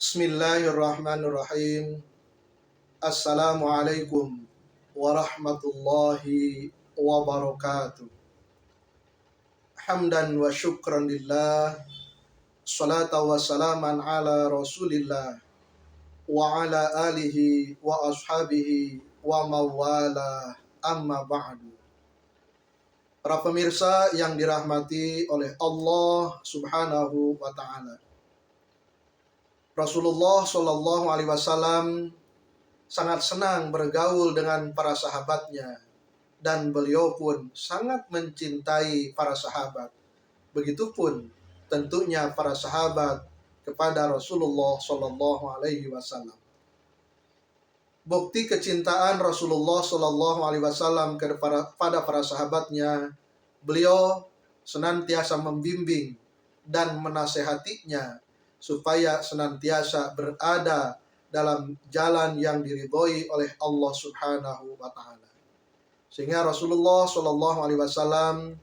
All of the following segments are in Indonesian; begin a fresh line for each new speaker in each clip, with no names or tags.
Bismillahirrahmanirrahim. Assalamualaikum warahmatullahi wabarakatuh. Hamdan wa syukran lillah. Salata wa salaman ala rasulillah. Wa ala alihi wa ashabihi wa mawala amma ba'du. Para pemirsa yang dirahmati oleh Allah subhanahu wa ta'ala, Rasulullah Shallallahu Alaihi Wasallam sangat senang bergaul dengan para sahabatnya, dan beliau pun sangat mencintai para sahabat. Begitupun tentunya para sahabat kepada Rasulullah Shallallahu Alaihi Wasallam. Bukti kecintaan Rasulullah Shallallahu Alaihi Wasallam kepada para sahabatnya, beliau senantiasa membimbing dan menasehatinya supaya senantiasa berada dalam jalan yang diridhoi oleh Allah Subhanahu wa taala. Sehingga Rasulullah Shallallahu alaihi wasallam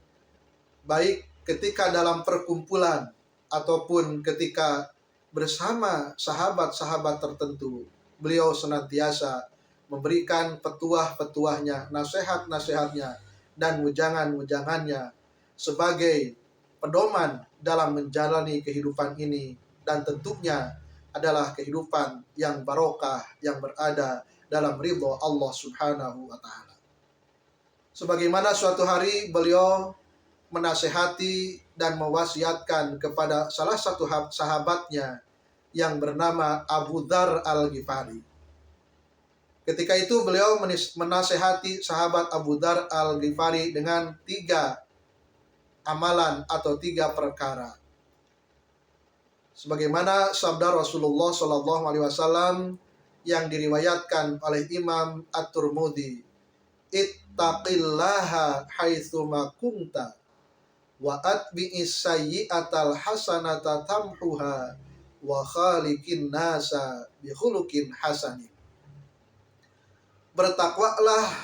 baik ketika dalam perkumpulan ataupun ketika bersama sahabat-sahabat tertentu, beliau senantiasa memberikan petuah-petuahnya, nasihat-nasihatnya, dan wejangan-wejangannya sebagai pedoman dalam menjalani kehidupan ini, dan tentunya adalah kehidupan yang barokah yang berada dalam ridho Allah Subhanahu wa taala. Sebagaimana suatu hari beliau menasehati dan mewasiatkan kepada salah satu sahabatnya yang bernama Abu Dzar Al-Ghifari. Ketika itu beliau menasehati sahabat Abu Dzar Al-Ghifari dengan 3 amalan atau 3 perkara. Sebagaimana sabda Rasulullah Shallallahu Alaihi Wasallam yang diriwayatkan oleh Imam At-Tirmidzi, ittaqillaha haitsuma kunta wa atbi'is sayyi'atal hasanata tamhuha wa khaliqin nasa bi khuluqin hasanin. Bertakwalah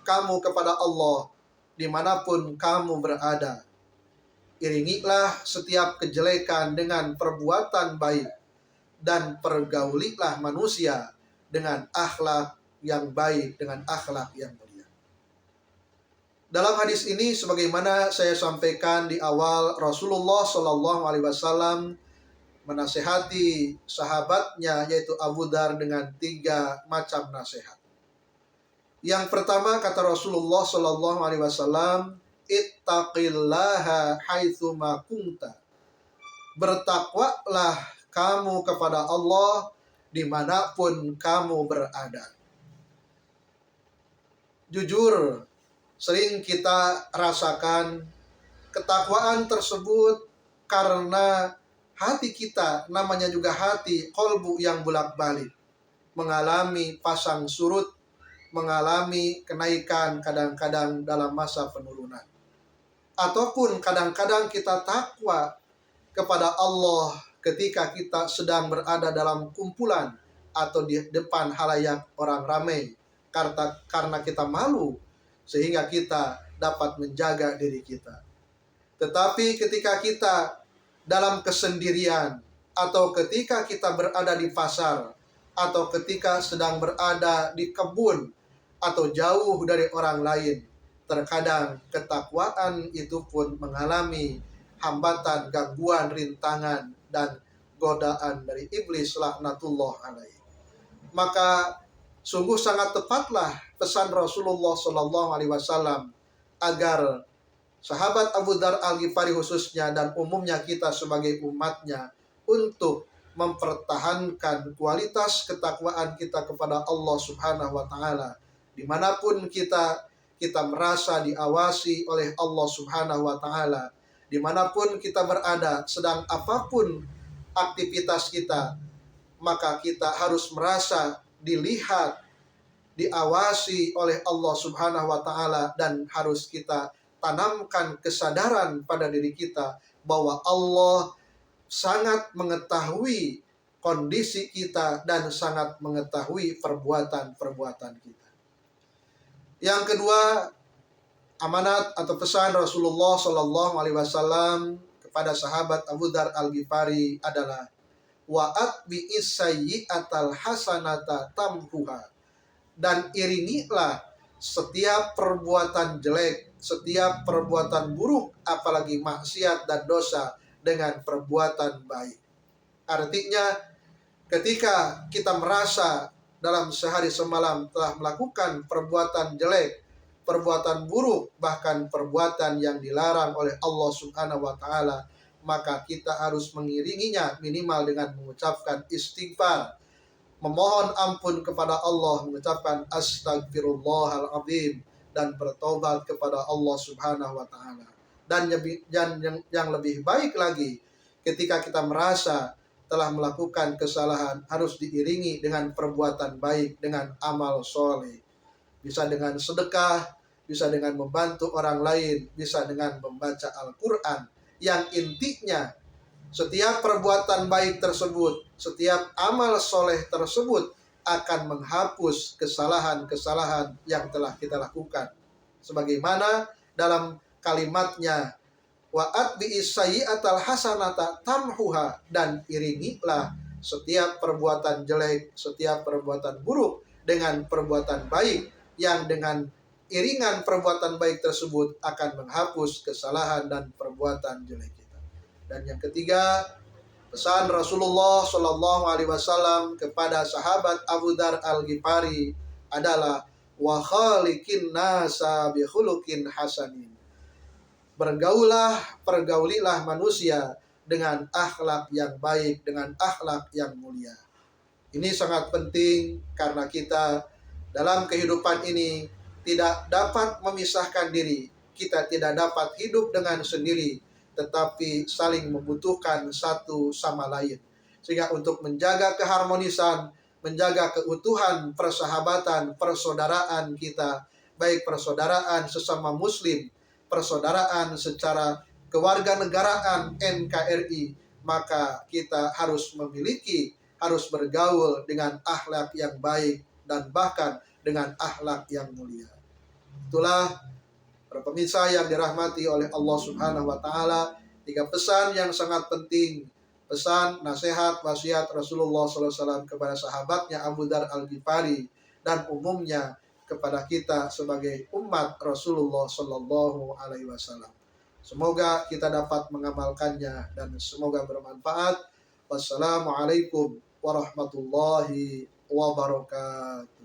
kamu kepada Allah dimanapun kamu berada. Iringilah setiap kejelekan dengan perbuatan baik, dan pergaulilah manusia dengan akhlak yang baik, dengan akhlak yang mulia. Dalam hadis ini, sebagaimana saya sampaikan di awal, Rasulullah Shallallahu Alaihi Wasallam menasehati sahabatnya yaitu Abu Dzar dengan 3 macam nasihat. Yang pertama, kata Rasulullah Shallallahu Alaihi Wasallam, ittaqillaha haitsuma kunta. Bertakwalah kamu kepada Allah dimanapun kamu berada. Jujur, sering kita rasakan ketakwaan tersebut karena hati kita, namanya juga hati, qalbu yang bolak-balik, mengalami pasang surut, mengalami kenaikan kadang-kadang dalam masa penurunan. Ataupun kadang-kadang kita takwa kepada Allah ketika kita sedang berada dalam kumpulan atau di depan halayak orang ramai, karena kita malu sehingga kita dapat menjaga diri kita. Tetapi ketika kita dalam kesendirian, atau ketika kita berada di pasar, atau ketika sedang berada di kebun, atau jauh dari orang lain, terkadang ketakwaan itu pun mengalami hambatan, gangguan, rintangan, dan godaan dari iblis laknatullah alaihi. Maka sungguh sangat tepatlah pesan Rasulullah Shallallahu Alaihi Wasallam agar sahabat Abu Dzar Al-Ghifari khususnya, dan umumnya kita sebagai umatnya, untuk mempertahankan kualitas ketakwaan kita kepada Allah Subhanahu wa taala dimanapun kita merasa diawasi oleh Allah Subhanahu wa taala, dimanapun kita berada, sedang apapun aktivitas kita, maka kita harus merasa dilihat, diawasi oleh Allah Subhanahu wa taala, dan harus kita tanamkan kesadaran pada diri kita bahwa Allah sangat mengetahui kondisi kita dan sangat mengetahui perbuatan-perbuatan kita. Yang kedua, amanat atau pesan Rasulullah Shallallahu Alaihi Wasallam kepada sahabat Abu Dzar Al-Ghifari adalah wa atbi'is sayyi'atal hasanata tamhuha, dan iringilah setiap perbuatan jelek, setiap perbuatan buruk, apalagi maksiat dan dosa, dengan perbuatan baik. Artinya, ketika kita merasa dalam sehari semalam telah melakukan perbuatan jelek, perbuatan buruk, bahkan perbuatan yang dilarang oleh Allah Subhanahu wa Ta'ala, maka kita harus mengiringinya minimal dengan mengucapkan istighfar, memohon ampun kepada Allah, mengucapkan astagfirullahaladzim, dan bertobat kepada Allah Subhanahu wa Ta'ala. Dan yang lebih baik lagi, ketika kita merasa telah melakukan kesalahan, harus diiringi dengan perbuatan baik, dengan amal soleh. Bisa dengan sedekah, bisa dengan membantu orang lain, bisa dengan membaca Al-Quran. Yang intinya, setiap perbuatan baik tersebut, setiap amal soleh tersebut akan menghapus kesalahan-kesalahan yang telah kita lakukan. Sebagaimana dalam kalimatnya, wa atbi'is sayyi'atal hasanata tamhuha, dan iringilah setiap perbuatan jelek, setiap perbuatan buruk dengan perbuatan baik, yang dengan iringan perbuatan baik tersebut akan menghapus kesalahan dan perbuatan jelek kita. Dan yang ketiga, pesan Rasulullah Shallallahu Alaihi Wasallam kepada sahabat Abu Dzar Al-Ghifari adalah wa khaliqin nasa bi khuluqin hasanin. Pergaulilah manusia dengan akhlak yang baik, dengan akhlak yang mulia. Ini sangat penting karena kita dalam kehidupan ini tidak dapat memisahkan diri. Kita tidak dapat hidup dengan sendiri, tetapi saling membutuhkan satu sama lain. Sehingga untuk menjaga keharmonisan, menjaga keutuhan persahabatan, persaudaraan kita, baik persaudaraan sesama muslim, persaudaraan secara kewarganegaraan NKRI, maka kita harus bergaul dengan akhlak yang baik dan bahkan dengan akhlak yang mulia. Itulah para pemirsa yang dirahmati oleh Allah Subhanahu wa Ta'ala, 3 pesan yang sangat penting, pesan nasihat wasiat Rasulullah SAW kepada sahabatnya Abu Dzar Al-Ghifari, dan umumnya kepada kita sebagai umat Rasulullah Sallallahu Alaihi Wasallam. Semoga kita dapat mengamalkannya dan semoga bermanfaat. Wassalamualaikum warahmatullahi wabarakatuh.